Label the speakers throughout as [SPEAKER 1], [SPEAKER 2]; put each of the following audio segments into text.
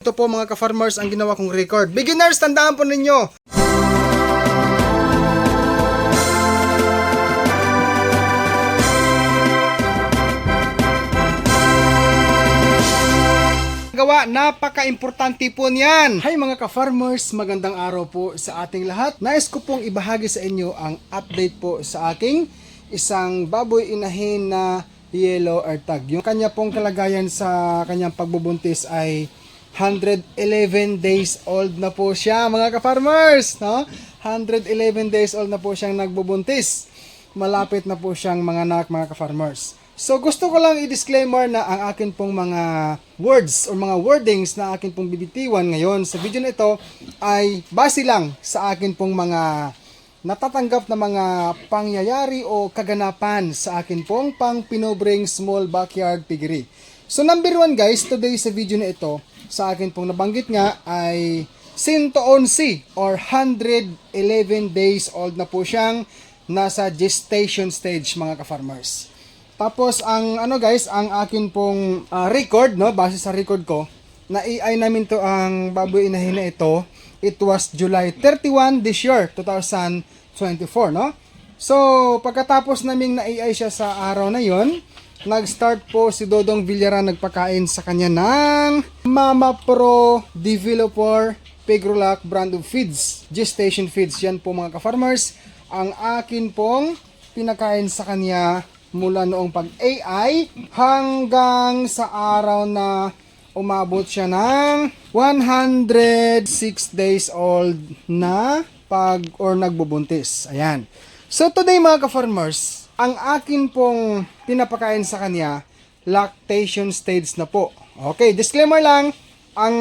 [SPEAKER 1] Ito po mga ka-farmers ang ginawa kong record. Beginners, tandaan po ninyo. Napaka-importante po niyan. Hi mga ka-farmers, magandang araw po sa ating lahat. Nais ko pong ibahagi sa inyo ang update po sa aking isang baboy inahin na yellow ear tag. Yung kanya pong kalagayan sa kanyang pagbubuntis ay 111 days old na po siya mga ka-farmers, no? 111 days old na po siyang nagbubuntis. Malapit na po siyang manganak mga ka-farmers. So gusto ko lang i-disclaimer na ang akin pong mga words o mga wordings na akin pong bibitiwan ngayon sa video na ito ay base lang sa akin pong mga natatanggap na mga pangyayari o kaganapan sa akin pong pang Pinobring Small Backyard Piggery. So number 1 guys, today sa video na ito, sa akin pong nabanggit nga ay 111 or 111 days old na po siyang nasa gestation stage mga ka-farmers. Tapos ang guys, ang akin pong record, no, base sa record ko, na AI namin to ang baboy inahin na ito. It was July 31 this year, 2024, no? So, pagkatapos naming na AI siya sa araw na yon, nag-start po si Dodong Villaran nagpakain sa kanya ng Mama Pro Developer Pigrolac brand of feeds, gestation feeds. Yan po mga ka-farmers, ang akin pong pinakain sa kanya mula noong pag-AI hanggang sa araw na umabot siya ng 106 days old na nagbubuntis. Ayan. So today mga ka-farmers, ang akin pong pinapakain sa kanya, lactation stage na po. Okay, disclaimer lang, ang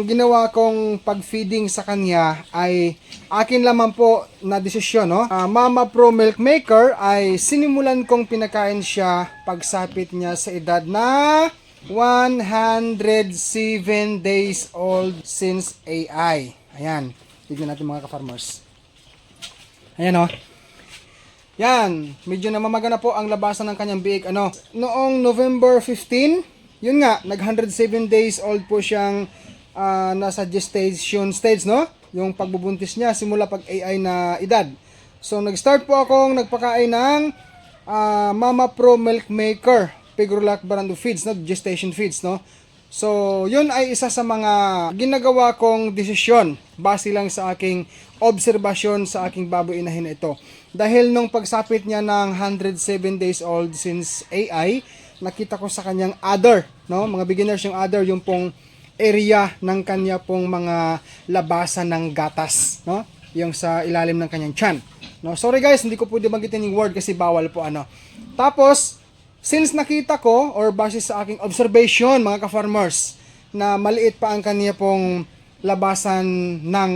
[SPEAKER 1] ginawa kong pag-feeding sa kanya ay akin lamang po na desisyon, no? Mama Pro Milk Maker ay sinimulan kong pinakain siya pagsapit niya sa edad na 107 days old since AI. Ayan, tignan natin mga ka-farmers. Ayan o. Yan, medyo namamaga na po ang labasan ng kanyang biik. Noong November 15, yun nga, nag 107 days old po siyang nasa gestation stage, no? Yung pagbubuntis niya simula pag AI na edad. So nag-start po akong nagpakain ng Mama Pro Milk Maker Pigrolac brand of feeds, no? Gestation feeds, no? So yun ay isa sa mga ginagawa kong desisyon base lang sa aking obserbasyon sa aking baboy inahin na ito. Dahil nung pagsapit niya ng 107 days old since AI, nakita ko sa kanyang udder, no? Mga beginners, yung udder, yung pong area ng kanya pong mga labasan ng gatas, no? Yung sa ilalim ng kanyang tiyan. No? Sorry guys, hindi ko pwede magitin yung word kasi bawal po Tapos, since nakita ko or base sa aking observation mga ka-farmers na maliit pa ang kanya pong labasan ng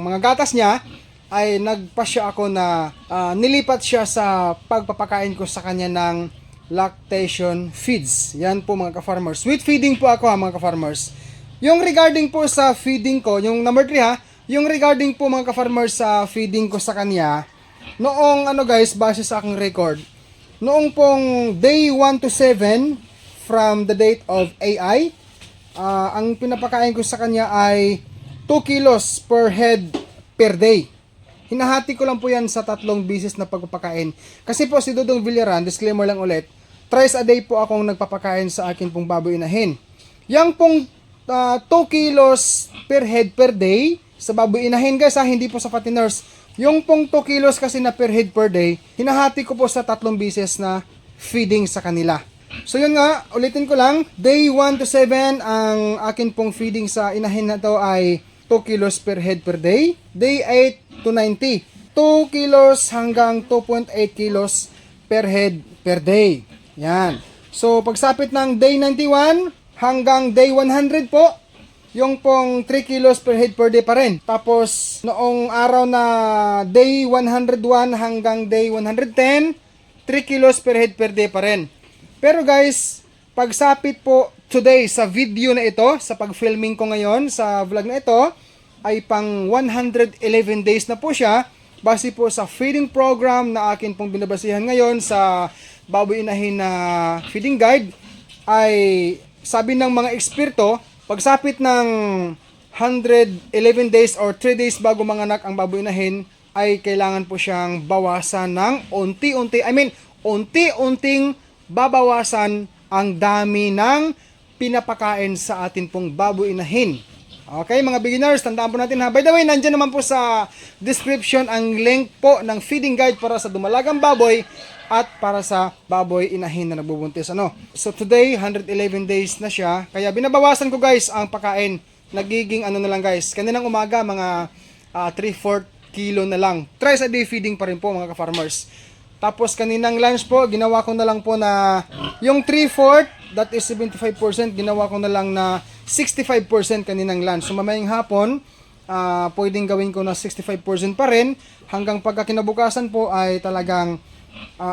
[SPEAKER 1] mga gatas niya, ay nagpasya ako na nilipat siya sa pagpapakain ko sa kanya ng lactation feeds. Yan po mga ka-farmers. With feeding po ako mga ka-farmers. Yung regarding po sa feeding ko, yung number 3 yung regarding po mga ka-farmers sa feeding ko sa kanya, noong guys, base sa aking record, noong pong day 1 to 7 from the date of AI, ang pinapakain ko sa kanya ay 2 kilos per head per day. Hinahati ko lang po yan sa 3 bisis na pagpapakain. Kasi po si Dodong Villaran, disclaimer lang ulit, thrice a day po akong nagpapakain sa akin pong baboy inahin. Yang pong 2 kilos per head per day sa baboy inahin guys, hindi po sa patiners. Yung pong 2 kilos kasi na per head per day, hinahati ko po sa 3 bisis na feeding sa kanila. So yun nga, ulitin ko lang, day 1 to 7, ang akin pong feeding sa inahin na to ay 2 kilos per head per day. Day 8 to 90, 2 kilos hanggang 2.8 kilos per head per day. Yan. So, pagsapit ng day 91 hanggang day 100 po, yung pong 3 kilos per head per day pa rin. Tapos, noong araw na day 101 hanggang day 110, 3 kilos per head per day pa rin. Pero guys, pagsapit po today sa video na ito, sa pag-filming ko ngayon sa vlog na ito, ay pang 111 days na po siya, base po sa feeding program na akin pong binabasihan ngayon sa baboy inahin na feeding guide, ay sabi ng mga eksperto Pagsapit ng 111 days or 3 days bago manganak ang baboy inahin, ay kailangan po siyang bawasan ng unti-unting babawasan ang dami ng pinapakain sa atin pong baboy inahin. Okay, mga beginners, tandaan po natin ha. By the way, nandiyan naman po sa description ang link po ng feeding guide para sa dumalagang baboy at para sa baboy inahin na nagbubuntis. So today, 111 days na siya. Kaya binabawasan ko guys ang pakain. Nagiging na lang guys. Kaninang umaga, mga 3/4 kilo na lang. Thrice a day feeding pa rin po mga ka-farmers. Tapos kaninang lunch po, ginawa ko na lang po na yung 3/4, that is 75%, ginawa ko na lang na 65% kaninang lunch. So mamayang hapon, pwedeng gawin ko na 65% pa rin. Hanggang pagkakinabukasan po ay talagang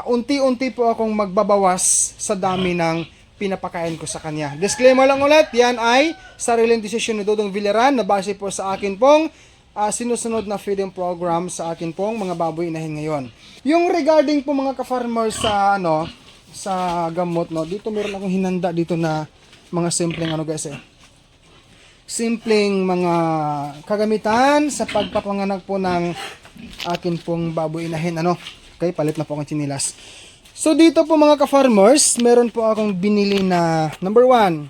[SPEAKER 1] unti-unti po akong magbabawas sa dami ng pinapakain ko sa kanya. Disclaimer lang ulit, yan ay sariling desisyon ni Dodong Villaran na base po sa akin pong sinusunod na feeding program sa akin pong mga baboy inahin ngayon. Yung regarding po mga ka-farmers sa sa gamot, dito meron akong hinanda dito na mga simpleng guys simpleng mga kagamitan sa pagpapanganak po ng akin pong baboy inahin. Okay, palit na po akong chinilas. So dito po mga ka-farmers, meron po akong binili na number 1.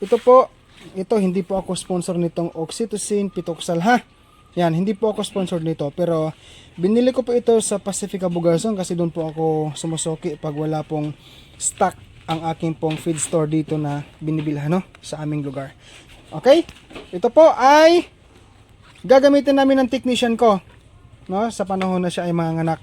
[SPEAKER 1] Ito hindi po ako sponsor nitong Oxytocin Pitoxal ha. Yan, hindi po ako sponsor nito, pero binili ko po ito sa Pacifica Bugason kasi doon po ako sumusuki pag wala pong stock ang aking pong feed store dito na binibilhan sa aming lugar. Okay? Ito po ay gagamitin namin ng technician ko sa panahon na siya ay manganak.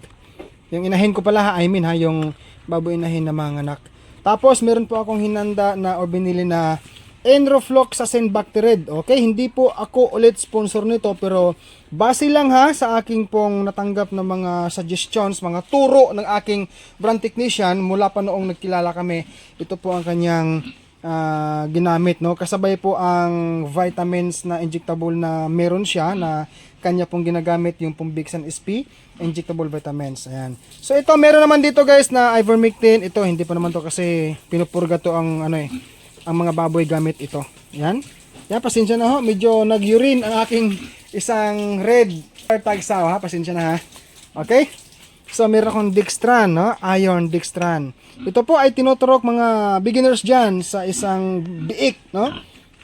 [SPEAKER 1] Yung inahin ko pala yung baboy inahin na manganak. Tapos meron po akong hinanda na o binili na Enrofloxacin Bacterid. Okay, hindi po ako ulit sponsor nito, pero base lang sa aking pong natanggap na mga suggestions, mga turo ng aking brand technician mula pa noong nagkilala kami. Ito po ang kanyang ginamit, kasabay po ang vitamins na injectable na meron siya na kanya pong ginagamit, yung pong Bixan SP injectable vitamins. Ayan. So ito meron naman dito guys na ivermectin. Ito hindi pa naman to kasi pinupurga to ang ang mga baboy gamit ito. Yan. Yan, pasensya na ho. Medyo nag-urine ang aking isang red tagsaw ha. Pasensya na ha. Okay? So meron akong Dextran, Iron Dextran. Ito po ay tinuturok mga beginners dyan sa isang biik,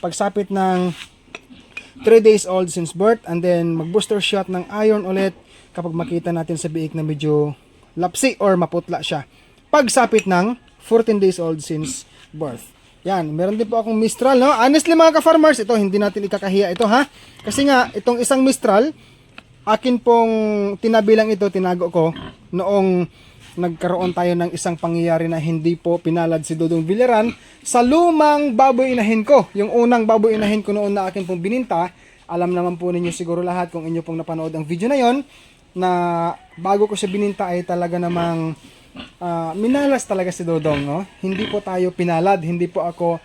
[SPEAKER 1] pagsapit ng 3 days old since birth, and then mag-booster shot ng iron ulit kapag makita natin sa biik na medyo lapsi or maputla siya. Pagsapit ng 14 days old since birth. Yan, meron din po akong Mistral, Honestly mga ka-farmers, ito hindi natin ikakahiya ito ha. Kasi nga, itong isang Mistral, akin pong tinabilang ito, tinago ko, noong nagkaroon tayo ng isang pangyayari na hindi po pinalad si Dodong Villaran sa lumang baboy inahin ko. Yung unang baboy inahin ko noon na akin pong bininta, alam naman po ninyo siguro lahat kung inyo pong napanood ang video na yon, na bago ko siya bininta ay talaga namang minalas talaga si Dodong. Hindi po tayo pinalad, hindi po ako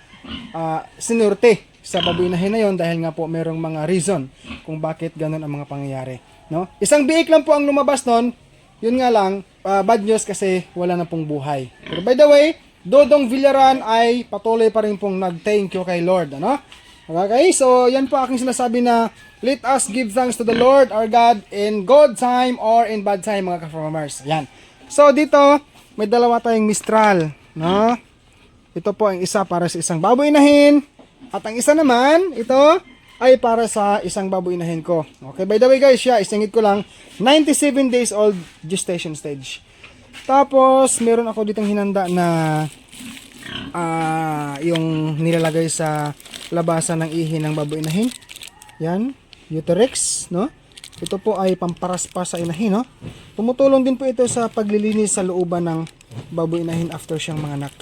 [SPEAKER 1] sinurte sa baboy inahin na yon dahil nga po merong mga reason kung bakit ganun ang mga pangyayari. Isang biik lang po ang lumabas nun. Yun nga lang, bad news kasi wala na pong buhay. Pero by the way, Dodong Villaran ay patuloy pa rin pong nag-thank you kay Lord. Okay, so yan po aking sinasabi na let us give thanks to the Lord our God in good time or in bad time mga ka-farmers. Yan. So dito, may dalawa tayong Mistral. Ito po ang isa para sa isang baboy inahin. At ang isa naman, ito ay para sa isang baboy inahin ko. Okay, by the way guys, isingit ko lang, 97 days old gestation stage. Tapos, meron ako ditong hinanda na yung nilalagay sa labasan ng ihi ng baboy inahin. Yan, Uterex, Ito po ay pamparaspa sa inahin, Tumutulong din po ito sa paglilinis sa looban ng baboy inahin after siyang manganak.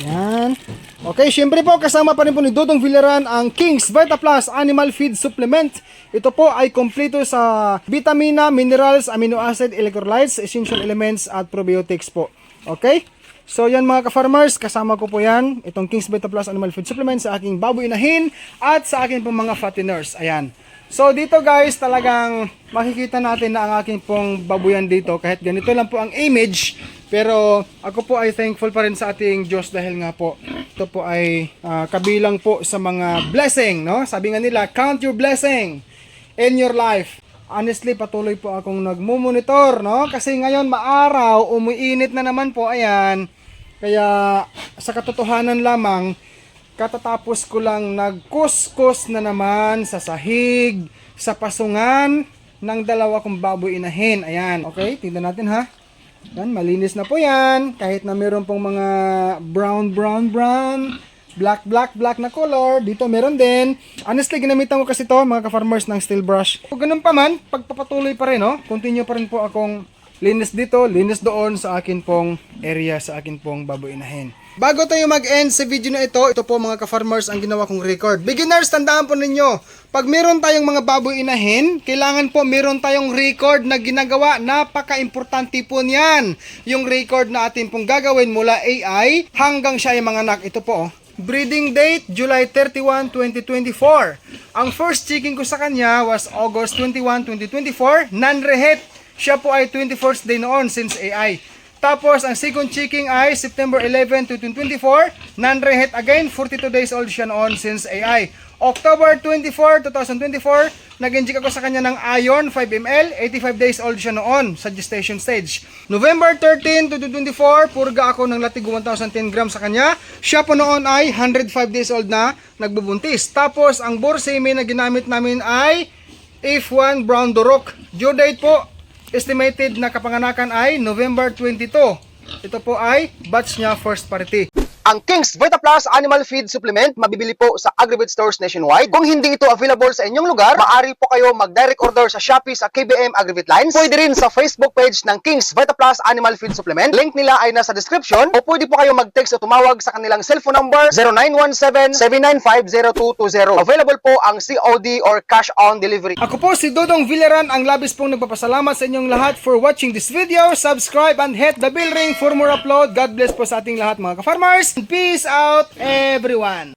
[SPEAKER 1] Yan. Okay, syempre po kasama pa rin po ni Dodong Villaran ang King's Vita Plus Animal Feed Supplement. Ito po ay kompleto sa vitamina, minerals, amino acid, electrolytes, essential elements at probiotics po. Okay? So yan mga ka-farmers, kasama ko po yan, itong King's Beta Plus Animal Feed Supplement sa aking baboy inahin at sa aking pong mga fatteners. Ayan. So dito guys, talagang makikita natin na ang aking pong babuyan dito, kahit ganito lang po ang image, pero ako po ay thankful pa rin sa ating Diyos dahil nga po, ito po ay kabilang po sa mga blessing, no? Sabi nga nila, count your blessing in your life. Honestly, patuloy po akong nagmumonitor, no? Kasi ngayon maaraw, umuinit na naman po, ayan. Kaya sa katotohanan lamang, katatapos ko lang nagkuskus na naman sa sahig, sa pasungan ng dalawa kong baboy inahin. Ayan, okay? Tingnan natin ha. Yan, malinis na po yan. Kahit na meron pong mga brown, black na color. Dito meron din. Honestly, ginamitan ko kasi to mga ka-farmers ng steel brush. Kung ganun pa man, pagpapatuloy pa rin, no? Continue pa rin po akong linis dito, linis doon sa akin pong area, sa akin pong baboy inahin. Bago tayo mag-end sa video na ito po mga ka-farmers ang ginawa kong record. Beginners, tandaan po ninyo, pag meron tayong mga baboy inahin, kailangan po meron tayong record na ginagawa. Napaka-importante po niyan. Yung record na atin pong gagawin mula AI hanggang siya ay manganak. Ito po, breeding date, July 31, 2024. Ang first checking ko sa kanya was August 21, 2024. Non-rehet. Siya po ay 21st day noon since AI. Tapos, ang second checking ay September 11, 2024. Non-rehet again, 42 days old siya noon since AI. October 24, 2024, nag-inject ako sa kanya ng iron 5 ml. 85 days old siya noon sa gestation stage. November 13, 2024, purga ako ng latigo 1,010 grams sa kanya. Siya po noon ay 105 days old na nagbubuntis. Tapos, ang borsemi na ginamit namin ay F1 Brown Durok. Due date po, estimated na kapanganakan ay November 22. Ito po ay batch niya first parity.
[SPEAKER 2] Ang King's Vita Plus Animal Feed Supplement mabibili po sa Agribit stores nationwide. Kung hindi ito available sa inyong lugar, maaari po kayo mag-direct order sa Shopee sa KBM Agribit Lines. Pwede rin sa Facebook page ng King's Vita Plus Animal Feed Supplement. Link nila ay nasa description. O pwede po kayo mag-text o tumawag sa kanilang cellphone number 0917-795-0220. Available po ang COD or cash on delivery.
[SPEAKER 1] Ako po si Dodong Villaran, ang labis pong nagpapasalamat sa inyong lahat for watching this video. Subscribe and hit the bell ring for more upload. God bless po sa ating lahat mga ka-farmers. Peace out everyone!